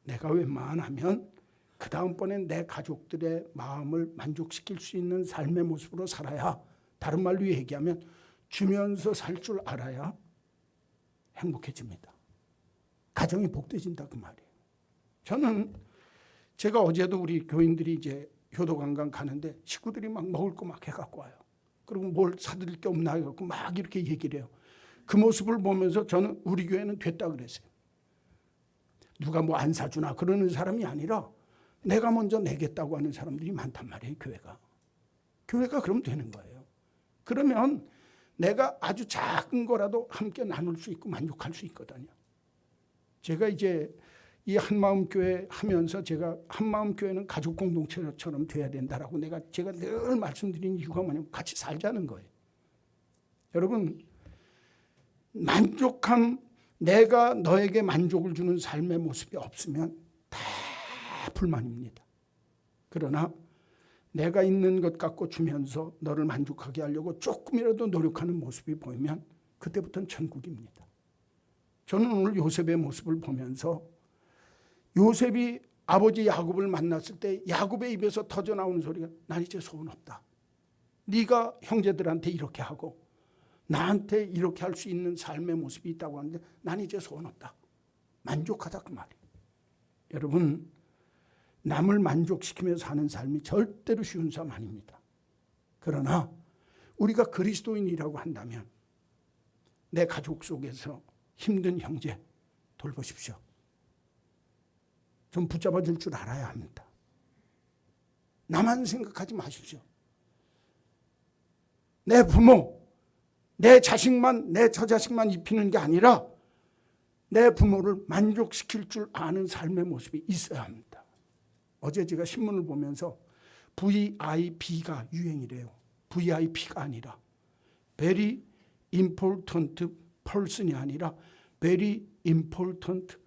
내가 웬만하면 그 다음번엔 내 가족들의 마음을 만족시킬 수 있는 삶의 모습으로 살아야, 다른 말로 얘기하면 주면서 살 줄 알아야 행복해집니다. 가정이 복되진다 그 말이에요. 저는 제가 어제도 우리 교인들이 이제 효도관광 가는데 식구들이 막 먹을 거 막 해갖고 와요. 그리고 뭘 사드릴 게 없나 해갖고 막 이렇게 얘기를 해요. 그 모습을 보면서 저는 우리 교회는 됐다 그랬어요. 누가 뭐 안 사주나 그러는 사람이 아니라 내가 먼저 내겠다고 하는 사람들이 많단 말이에요. 교회가 그럼 되는 거예요. 그러면 내가 아주 작은 거라도 함께 나눌 수 있고 만족할 수 있거든요. 제가 이제 이 한마음교회 하면서 제가 한마음교회는 가족 공동체처럼 돼야 된다라고 제가 늘 말씀드린 이유가 뭐냐면 같이 살자는 거예요. 여러분, 만족함, 내가 너에게 만족을 주는 삶의 모습이 없으면 다 불만입니다. 그러나 내가 있는 것 갖고 주면서 너를 만족하게 하려고 조금이라도 노력하는 모습이 보이면 그때부터는 천국입니다. 저는 오늘 요셉의 모습을 보면서 요셉이 아버지 야곱을 만났을 때 야곱의 입에서 터져나오는 소리가 난 이제 소원 없다. 네가 형제들한테 이렇게 하고 나한테 이렇게 할 수 있는 삶의 모습이 있다고 하는데 난 이제 소원 없다. 만족하다 그 말이에요. 여러분, 남을 만족시키면서 사는 삶이 절대로 쉬운 삶 아닙니다. 그러나 우리가 그리스도인이라고 한다면 내 가족 속에서 힘든 형제 돌보십시오. 좀 붙잡아 줄 줄 알아야 합니다. 나만 생각하지 마십시오. 내 부모, 내 자식만, 내 처자식만 입히는 게 아니라 내 부모를 만족시킬 줄 아는 삶의 모습이 있어야 합니다. 어제 제가 신문을 보면서 VIP가 유행이래요. VIP가 아니라 Very Important Person이 아니라 Very Important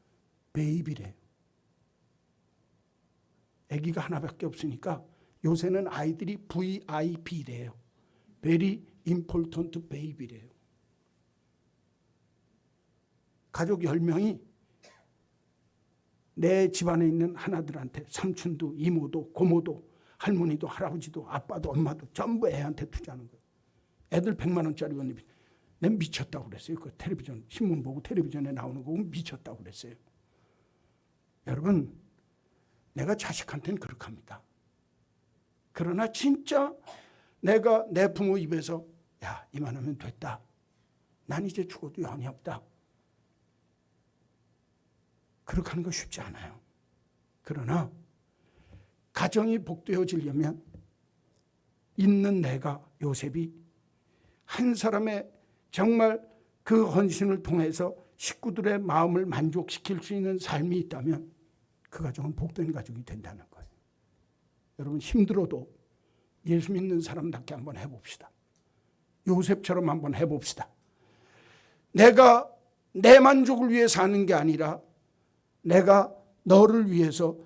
Baby래요. 아기가 하나밖에 없으니까 요새는 아이들이 VIP래요. Very Important Baby래요. 가족 10명이 내 집안에 있는 하나들한테 삼촌도 이모도 고모도 할머니도 할아버지도 아빠도 엄마도 전부 애한테 투자하는 거예요. 애들 100만 원짜리 옷 입히. 난 미쳤다고 그랬어요. 그 텔레비전 신문 보고 텔레비전에 나오는 거 보면 미쳤다고 그랬어요. 여러분, 내가 자식한테는 그렇게 합니다. 그러나 진짜 내가 내 부모 입에서 야, 이만하면 됐다. 난 이제 죽어도 영이 없다. 그렇게 하는 거 쉽지 않아요. 그러나 가정이 복되어지려면 있는 내가 요셉이 한 사람의 정말 그 헌신을 통해서 식구들의 마음을 만족시킬 수 있는 삶이 있다면 그 가정은 복된 가족이 된다는 거예요. 여러분, 힘들어도 예수 믿는 사람답게 한번 해봅시다. 요셉처럼 한번 해봅시다. 내가 내 만족을 위해 사는 게 아니라 내가 너를 위해서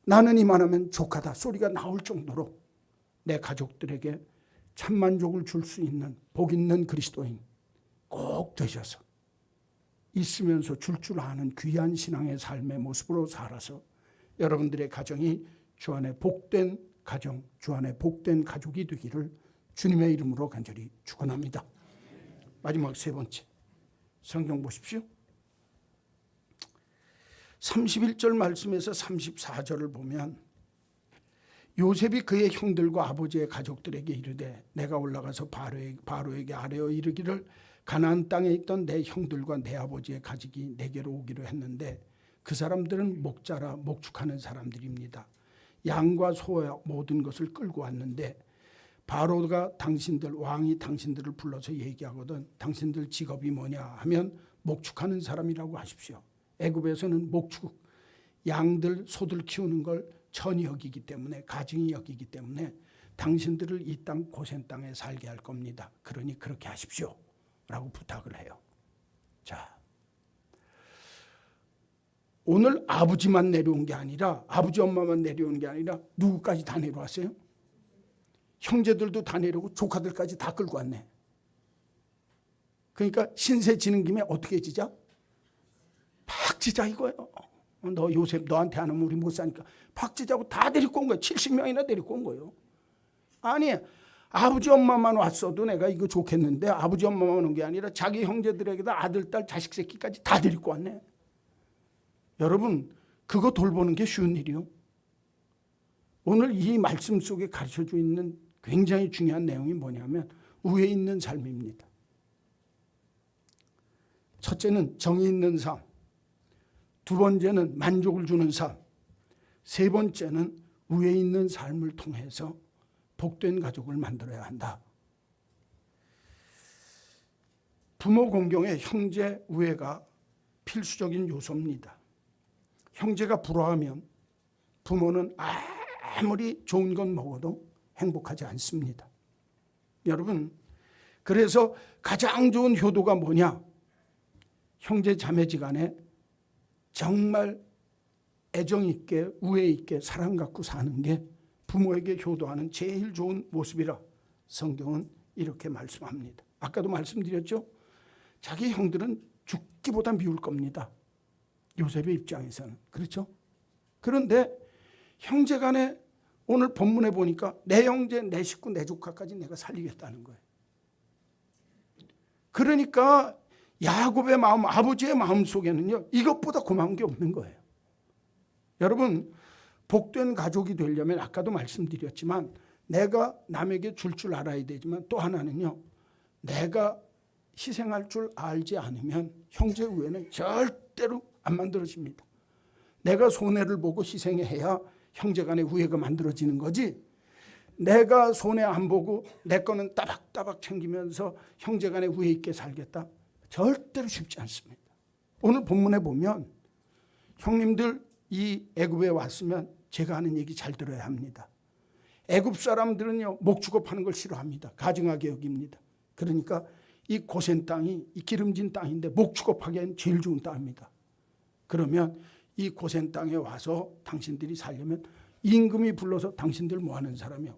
나는 이만하면 족하다 소리가 나올 정도로 내 가족들에게 참 만족을 줄 수 있는 복 있는 그리스도인 꼭 되셔서 있으면서 줄 아는 귀한 신앙의 삶의 모습으로 살아서 여러분들의 가정이 주 안에 복된 가정, 주 안에 복된 가족이 되기를 주님의 이름으로 간절히 축원합니다. 마지막 세 번째, 성경 보십시오. 31절 말씀에서 34절을 보면 요셉이 그의 형들과 아버지의 가족들에게 이르되 내가 올라가서 바로에게 아뢰어 이르기를 가나안 땅에 있던 내 형들과 내 아버지의 가족이 내게로 오기로 했는데 그 사람들은 목자라 목축하는 사람들입니다. 양과 소와 모든 것을 끌고 왔는데 바로가 당신들 왕이 당신들을 불러서 얘기하거든 당신들 직업이 뭐냐 하면 목축하는 사람이라고 하십시오. 애굽에서는 목축, 양들 소들 키우는 걸 천이 여기기 때문에 가증이 여기기 때문에 당신들을 이 땅 고센 땅에 살게 할 겁니다. 그러니 그렇게 하십시오 라고 부탁을 해요. 자, 오늘 아버지만 내려온 게 아니라 아버지 엄마만 내려온 게 아니라 누구까지 다 내려왔어요? 형제들도 다 내려오고 조카들까지 다 끌고 왔네. 그러니까 신세 지는 김에 어떻게 지자? 팍 지자 이거예요. 너 요셉 너한테 안 오면 우리 못 사니까 팍 지자고 다 데리고 온 거예요. 70명이나 데리고 온 거예요. 아니 아버지 엄마만 왔어도 내가 이거 좋겠는데 아버지 엄마만 온 게 아니라 자기 형제들에게도 아들 딸 자식 새끼까지 다 데리고 왔네. 여러분 그거 돌보는 게 쉬운 일이요. 오늘 이 말씀 속에 가르쳐주고 있는 굉장히 중요한 내용이 뭐냐면 우애 있는 삶입니다. 첫째는 정의 있는 삶, 두 번째는 만족을 주는 삶, 세 번째는 우애 있는 삶을 통해서 복된 가족을 만들어야 한다. 부모 공경에 형제 우애가 필수적인 요소입니다. 형제가 불화하면 부모는 아무리 좋은 건 먹어도 행복하지 않습니다. 여러분, 그래서 가장 좋은 효도가 뭐냐? 형제 자매지간에 정말 애정 있게 우애 있게 사랑 갖고 사는 게 부모에게 효도하는 제일 좋은 모습이라 성경은 이렇게 말씀합니다. 아까도 말씀드렸죠? 자기 형들은 죽기보다 미울 겁니다. 요셉의 입장에서는. 그렇죠? 그런데 형제간에 오늘 본문에 보니까 내 형제, 내 식구, 내 조카까지 내가 살리겠다는 거예요. 그러니까 야곱의 마음, 아버지의 마음 속에는요, 이것보다 고마운 게 없는 거예요. 여러분, 복된 가족이 되려면 아까도 말씀드렸지만 내가 남에게 줄 알아야 되지만 또 하나는요, 내가 희생할 줄 알지 않으면 형제 우애는 절대로 안 만들어집니다. 내가 손해를 보고 희생해야 형제 간의 우애가 만들어지는 거지, 내가 손해 안 보고 내 거는 따박따박 챙기면서 형제 간의 우애 있게 살겠다? 절대로 쉽지 않습니다. 오늘 본문에 보면 형님들 이 애굽에 왔으면 제가 하는 얘기 잘 들어야 합니다. 애굽 사람들은요, 목축업 하는 걸 싫어합니다. 가증하게 여깁니다. 그러니까 이 고센 땅이 이 기름진 땅인데 목축업하기엔 제일 좋은 땅입니다. 그러면 이 고센 땅에 와서 당신들이 살려면 임금이 불러서 당신들 뭐 하는 사람이요?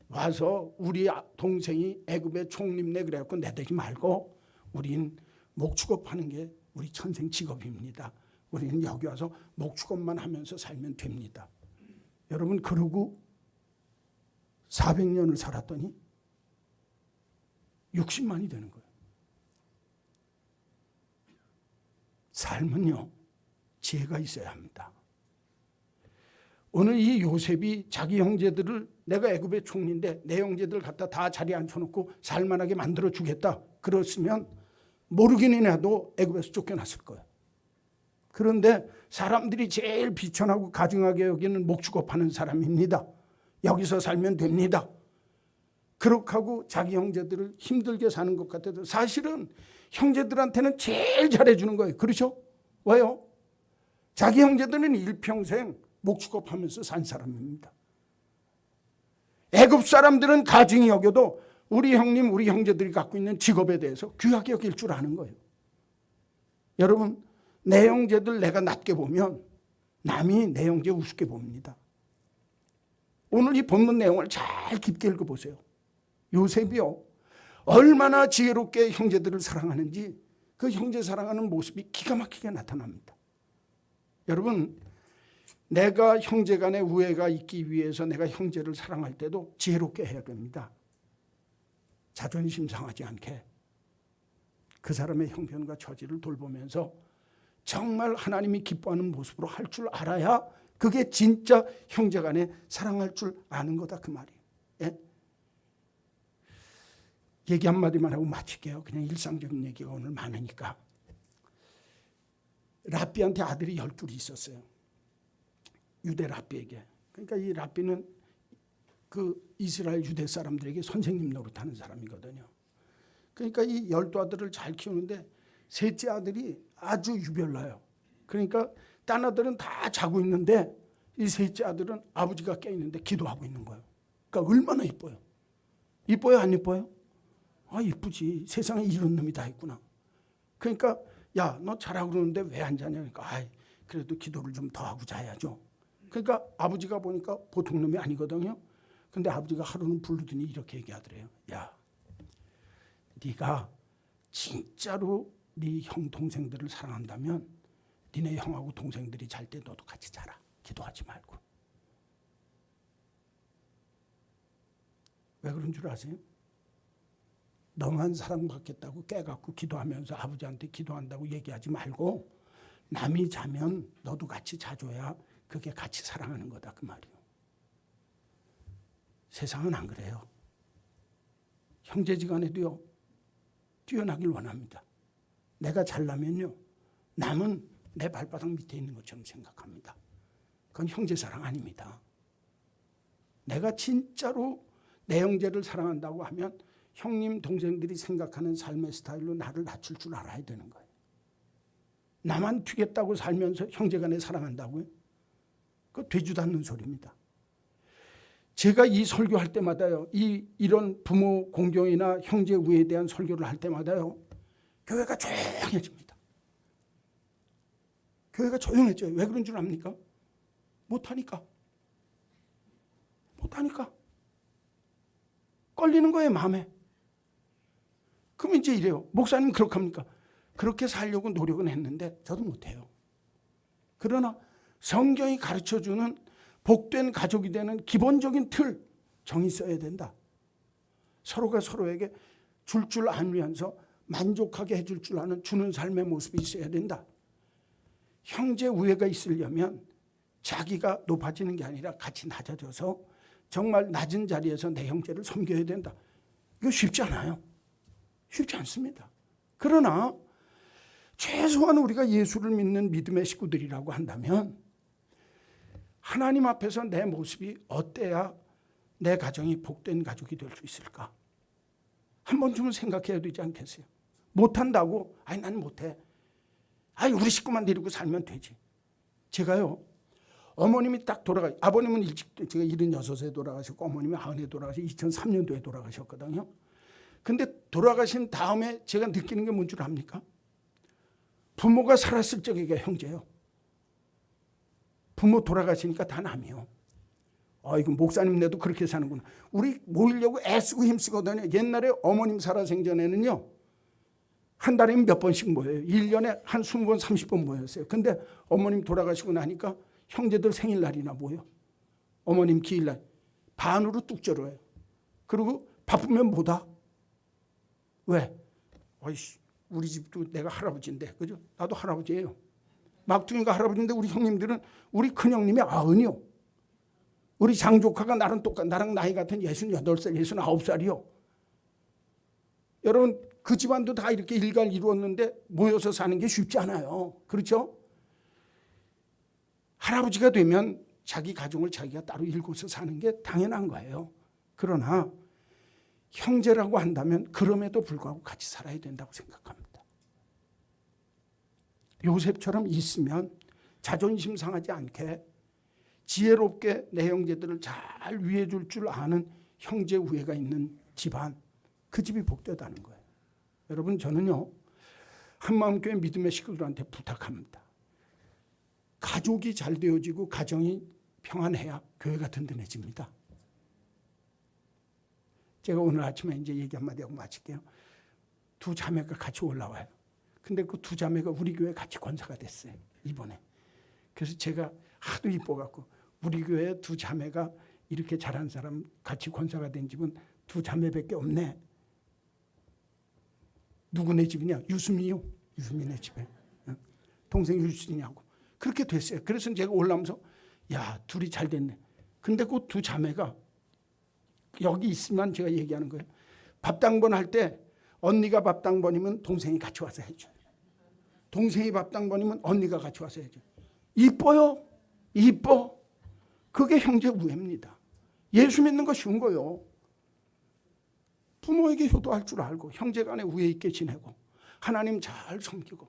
와서 우리 동생이 애굽에 총림내 그래갖고 내대지 말고 우린 목축업하는 게 우리 천생 직업입니다. 우리는 여기 와서 목축업만 하면서 살면 됩니다. 여러분 그러고 400년을 살았더니 60만이 되는 거예요. 삶은요, 지혜가 있어야 합니다. 오늘 이 요셉이 자기 형제들을 내가 애굽의 총리인데 내 형제들 갖다 다 자리에 앉혀놓고 살만하게 만들어 주겠다. 그렇으면 모르기는 해도 애굽에서 쫓겨났을 거예요. 그런데 사람들이 제일 비천하고 가증하게 여기는 목축업하는 사람입니다. 여기서 살면 됩니다. 그렇게 하고 자기 형제들을 힘들게 사는 것 같아도 사실은 형제들한테는 제일 잘해주는 거예요. 그렇죠? 왜요? 자기 형제들은 일평생 목축업하면서 산 사람입니다. 애굽 사람들은 가증히 여겨도 우리 형님, 우리 형제들이 갖고 있는 직업에 대해서 귀하게 여길 줄 아는 거예요. 여러분, 내 형제들 내가 낮게 보면 남이 내 형제 우습게 봅니다. 오늘 이 본문 내용을 잘 깊게 읽어보세요. 요셉이요, 얼마나 지혜롭게 형제들을 사랑하는지 그 형제 사랑하는 모습이 기가 막히게 나타납니다. 여러분, 내가 형제 간의 우애가 있기 위해서 내가 형제를 사랑할 때도 지혜롭게 해야 됩니다. 자존심 상하지 않게 그 사람의 형편과 처지를 돌보면서 정말 하나님이 기뻐하는 모습으로 할 줄 알아야 그게 진짜 형제 간에 사랑할 줄 아는 거다, 그 말이에요. 예? 얘기 한마디만 하고 마칠게요. 그냥 일상적인 얘기가 오늘 많으니까. 랍비한테 아들이 12이 있었어요. 유대 랍비에게. 그러니까 이 랍비는 그 이스라엘 유대 사람들에게 선생님 노릇하는 사람이거든요. 그러니까 이 12아들을 잘 키우는데 셋째 아들이 아주 유별나요. 그러니까 딴 아들은 다 자고 있는데 이 셋째 아들은 아버지가 깨 있는데 기도하고 있는 거예요. 그러니까 얼마나 이뻐요. 이뻐요, 안 이뻐요? 아, 이쁘지. 세상에 이런 놈이 다 있구나. 그러니까 야, 너 자라고 그러는데 왜 안 자냐? 그러니까 그래도 기도를 좀 더 하고 자야죠. 그러니까 아버지가 보니까 보통 놈이 아니거든요. 근데 아버지가 하루는 부르더니 이렇게 얘기하더래요. 야, 네가 진짜로 네 형 동생들을 사랑한다면 니네 형하고 동생들이 잘 때 너도 같이 자라. 기도하지 말고. 왜 그런 줄 아세요? 너만 사랑받겠다고 깨갖고 기도하면서 아버지한테 기도한다고 얘기하지 말고 남이 자면 너도 같이 자줘야 그게 같이 사랑하는 거다, 그 말이에요. 세상은 안 그래요. 형제지간에도요, 뛰어나길 원합니다. 내가 잘나면요, 남은 내 발바닥 밑에 있는 것처럼 생각합니다. 그건 형제사랑 아닙니다. 내가 진짜로 내 형제를 사랑한다고 하면 형님 동생들이 생각하는 삶의 스타일로 나를 낮출 줄 알아야 되는 거예요. 나만 튀겠다고 살면서 형제간에 사랑한다고요? 그거 되지도 않는 소리입니다. 제가 이 설교할 때마다요, 이런 부모 공경이나 형제 우애에 대한 설교를 할 때마다요, 교회가 조용해집니다. 교회가 조용해져요. 왜 그런 줄 압니까? 못하니까. 걸리는 거예요, 마음에. 그럼 이제 이래요. 목사님 그렇게 합니까? 그렇게 살려고 노력은 했는데 저도 못해요. 그러나 성경이 가르쳐주는 복된 가족이 되는 기본적인 틀, 정이 써야 된다. 서로가 서로에게 줄 줄 알면서 만족하게 해줄 줄 아는 주는 삶의 모습이 있어야 된다. 형제 우애가 있으려면 자기가 높아지는 게 아니라 같이 낮아져서 정말 낮은 자리에서 내 형제를 섬겨야 된다. 이거 쉽지 않아요. 쉽지 않습니다. 그러나 최소한 우리가 예수를 믿는 믿음의 식구들이라고 한다면 하나님 앞에서 내 모습이 어때야 내 가정이 복된 가족이 될 수 있을까? 한 번쯤은 생각해야 되지 않겠어요? 못한다고? 아니, 난 못해. 아니, 우리 식구만 데리고 살면 되지. 제가요, 어머님이 딱 아버님은 일찍, 제가 76에 돌아가셨고 어머님이 90에 돌아가셔서 2003년도에 돌아가셨거든요. 근데 돌아가신 다음에 제가 느끼는 게 뭔 줄 압니까? 부모가 살았을 적에 형제요. 부모 돌아가시니까 다 남이요. 이거 목사님 내도 그렇게 사는구나. 우리 모이려고 애쓰고 힘쓰거든요. 옛날에 어머님 살아 생전에는요, 한 달에 몇 번씩 모여요. 1년에 한 20번, 30번 모였어요. 근데 어머님 돌아가시고 나니까 형제들 생일날이나 모여. 어머님 기일날. 반으로 뚝 절어요. 그리고 바쁘면 뭐다? 왜? 아이씨, 우리 집도 내가 할아버지인데, 그죠? 나도 할아버지예요. 막둥이가 할아버지인데 우리 형님들은, 우리 큰형님이 90이요. 우리 장조카가 나랑 나이 같은 68살, 69살이요. 여러분, 그 집안도 다 이렇게 일갈 이루었는데 모여서 사는 게 쉽지 않아요. 그렇죠? 할아버지가 되면 자기 가정을 자기가 따로 일궈서 사는 게 당연한 거예요. 그러나 형제라고 한다면 그럼에도 불구하고 같이 살아야 된다고 생각합니다. 요셉처럼 있으면 자존심 상하지 않게 지혜롭게 내 형제들을 잘 위해 줄 줄 아는 형제 우애가 있는 집안, 그 집이 복되다는 거예요. 여러분, 저는요, 한마음교회 믿음의 식구들한테 부탁합니다. 가족이 잘 되어지고 가정이 평안해야 교회가 든든해집니다. 제가 오늘 아침에 이제 얘기 한마디 하고 마칠게요. 두 자매가 같이 올라와요. 근데 그 두 자매가 우리 교회 같이 권사가 됐어요, 이번에. 그래서 제가 하도 이뻐갖고, 우리 교회 두 자매가 이렇게 잘한 사람 같이 권사가 된 집은 두 자매밖에 없네. 누구네 집이냐? 유수미요. 유수미네 집에. 동생 유수미냐고. 그렇게 됐어요. 그래서 제가 올라오면서 야, 둘이 잘 됐네. 근데 그 두 자매가 여기 있으면 제가 얘기하는 거예요. 밥 당번 할 때 언니가 밥 당번이면 동생이 같이 와서 해줘요. 동생이 밥 당번이면 언니가 같이 와서 해줘요. 이뻐요. 이뻐. 그게 형제 우애입니다. 예수 믿는 거 쉬운 거요. 부모에게 효도할 줄 알고 형제 간에 우애 있게 지내고 하나님 잘 섬기고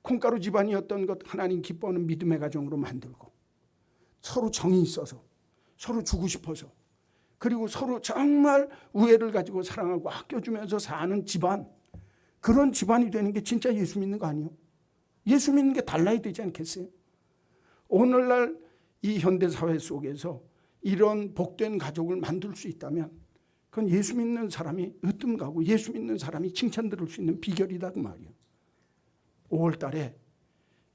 콩가루 집안이었던 것 하나님 기뻐하는 믿음의 가정으로 만들고 서로 정이 있어서 서로 주고 싶어서 그리고 서로 정말 우애를 가지고 사랑하고 아껴주면서 사는 집안, 그런 집안이 되는 게 진짜 예수 믿는 거 아니에요? 예수 믿는 게 달라야 되지 않겠어요? 오늘날 이 현대사회 속에서 이런 복된 가족을 만들 수 있다면 그건 예수 믿는 사람이 으뜸가고 예수 믿는 사람이 칭찬 들을 수 있는 비결이다 그 말이에요. 5월 달에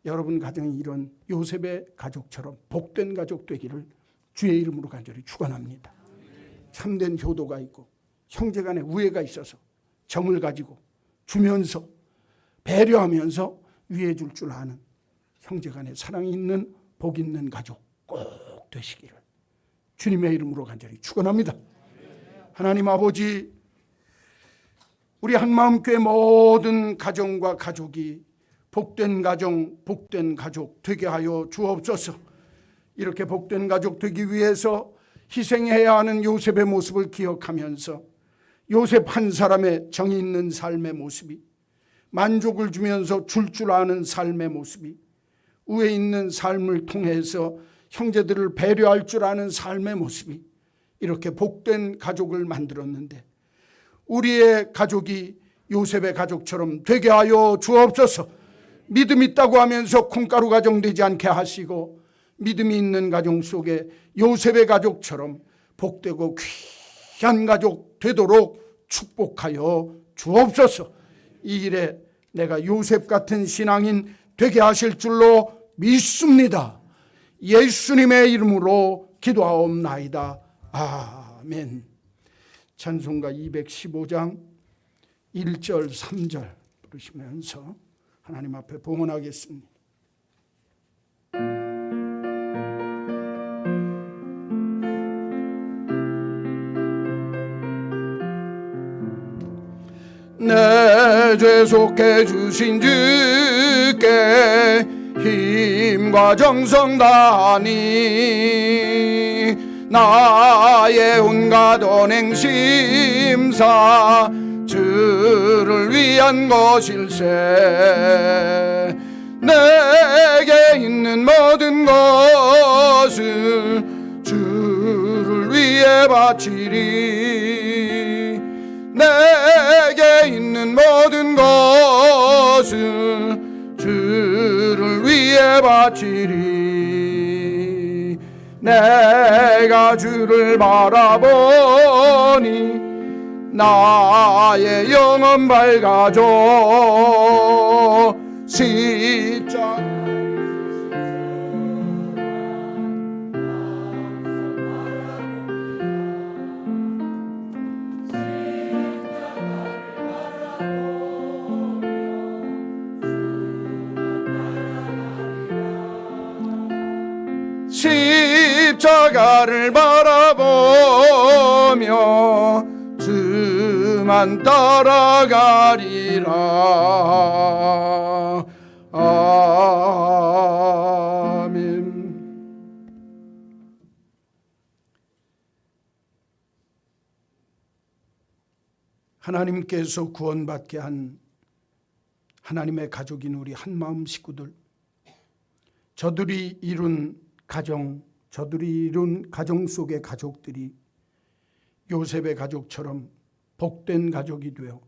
여러분 가정이 이런 요셉의 가족처럼 복된 가족 되기를 주의 이름으로 간절히 축원합니다. 참된 효도가 있고 형제간의 우애가 있어서 정을 가지고 주면서 배려하면서 위해 줄 줄 아는 형제간의 사랑이 있는 복 있는 가족 꼭 되시기를 주님의 이름으로 간절히 축원합니다. 하나님 아버지, 우리 한마음교회 모든 가정과 가족이 복된 가정, 복된 가족 되게 하여 주옵소서. 이렇게 복된 가족 되기 위해서 희생해야 하는 요셉의 모습을 기억하면서 요셉 한 사람의 정이 있는 삶의 모습이, 만족을 주면서 줄 아는 삶의 모습이, 우애 있는 삶을 통해서 형제들을 배려할 줄 아는 삶의 모습이 이렇게 복된 가족을 만들었는데 우리의 가족이 요셉의 가족처럼 되게 하여 주옵소서. 믿음 있다고 하면서 콩가루 가정 되지 않게 하시고 믿음이 있는 가정 속에 요셉의 가족처럼 복되고 귀한 가족 되도록 축복하여 주옵소서. 이 일에 내가 요셉 같은 신앙인 되게 하실 줄로 믿습니다. 예수님의 이름으로 기도하옵나이다. 아멘. 찬송가 215장 1절 3절 부르시면서 하나님 앞에 봉헌하겠습니다. 내 죄 속해 주신 주께 힘과 정성 다하니 나의 온갖 언행심사 주를 위한 것일세. 내게 있는 모든 것을 주를 위해 바치리. 내게 있는 모든 것을 주를 위해 바치리. 내가 주를 바라보니 나의 영혼 밝아져. 십자가를 바라보며 주만 따라가리라. 아멘. 하나님께서 구원받게 한 하나님의 가족인 우리 한마음 식구들, 저들이 이룬 가정, 저들이 이룬 가정 속의 가족들이 요셉의 가족처럼 복된 가족이 되어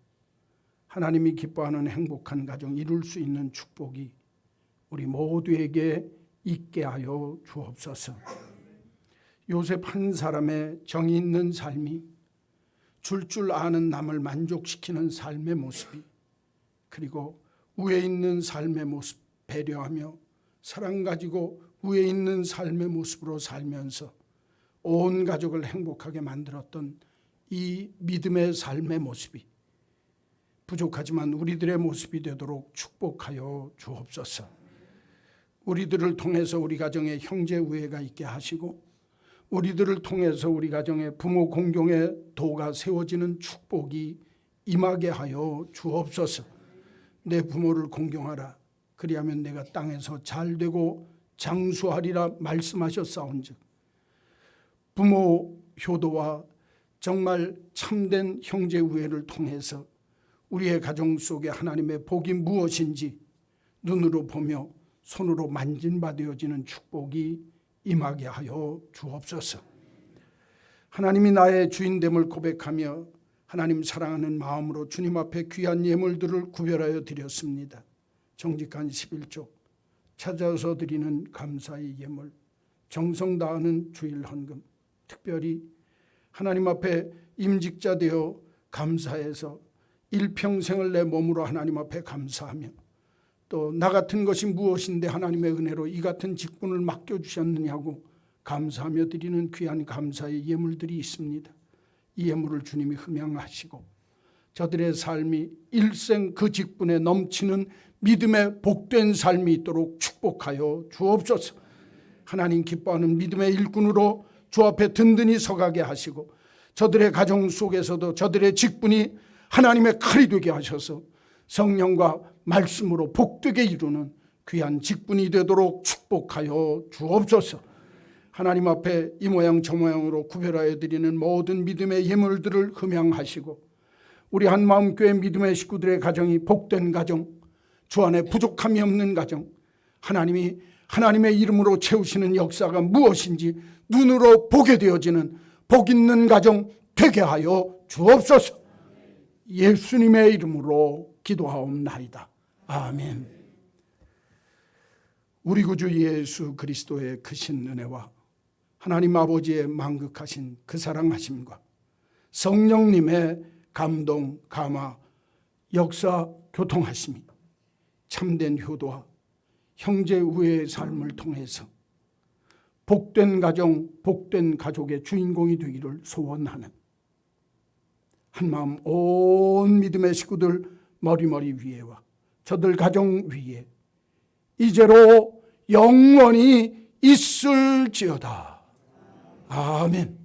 하나님이 기뻐하는 행복한 가정 이룰 수 있는 축복이 우리 모두에게 있게 하여 주옵소서. 요셉 한 사람의 정이 있는 삶이 줄 아는 남을 만족시키는 삶의 모습이, 그리고 위에 있는 삶의 모습 배려하며 사랑 가지고 위에 있는 삶의 모습으로 살면서 온 가족을 행복하게 만들었던 이 믿음의 삶의 모습이 부족하지만 우리들의 모습이 되도록 축복하여 주옵소서. 우리들을 통해서 우리 가정에 형제 우애가 있게 하시고, 우리들을 통해서 우리 가정에 부모 공경의 도가 세워지는 축복이 임하게 하여 주옵소서. 내 부모를 공경하라. 그리하면 내가 땅에서 잘되고 장수하리라 말씀하셨사온즉, 부모 효도와 정말 참된 형제 우애를 통해서 우리의 가정 속에 하나님의 복이 무엇인지 눈으로 보며 손으로 만진바 되어지는 축복이 임하게 하여 주옵소서. 하나님이 나의 주인됨을 고백하며 하나님 사랑하는 마음으로 주님 앞에 귀한 예물들을 구별하여 드렸습니다. 정직한 11조, 찾아서 드리는 감사의 예물, 정성 다하는 주일 헌금, 특별히 하나님 앞에 임직자 되어 감사해서 일평생을 내 몸으로 하나님 앞에 감사하며, 또 나 같은 것이 무엇인데 하나님의 은혜로 이 같은 직분을 맡겨주셨느냐고 감사하며 드리는 귀한 감사의 예물들이 있습니다. 이 예물을 주님이 흠양하시고 저들의 삶이 일생 그 직분에 넘치는 믿음의 복된 삶이 있도록 축복하여 주옵소서. 하나님 기뻐하는 믿음의 일꾼으로 주 앞에 든든히 서가게 하시고, 저들의 가정 속에서도 저들의 직분이 하나님의 칼이 되게 하셔서 성령과 말씀으로 복되게 이루는 귀한 직분이 되도록 축복하여 주옵소서. 하나님 앞에 이 모양 저 모양으로 구별하여 드리는 모든 믿음의 예물들을 흠양하시고, 우리 한마음교회 믿음의 식구들의 가정이 복된 가정, 주 안에 부족함이 없는 가정, 하나님이 하나님의 이름으로 채우시는 역사가 무엇인지 눈으로 보게 되어지는 복 있는 가정 되게 하여 주옵소서. 예수님의 이름으로 기도하옵나이다. 아멘. 우리 구주 예수 그리스도의 크신 은혜와 하나님 아버지의 만극하신 그 사랑하심과 성령님의 감동, 감화, 역사, 교통하심이 참된 효도와 형제 우애의 삶을 통해서 복된 가정, 복된 가족의 주인공이 되기를 소원하는 한마음 온 믿음의 식구들 머리머리 위에와 저들 가정 위에 이제로 영원히 있을지어다. 아멘.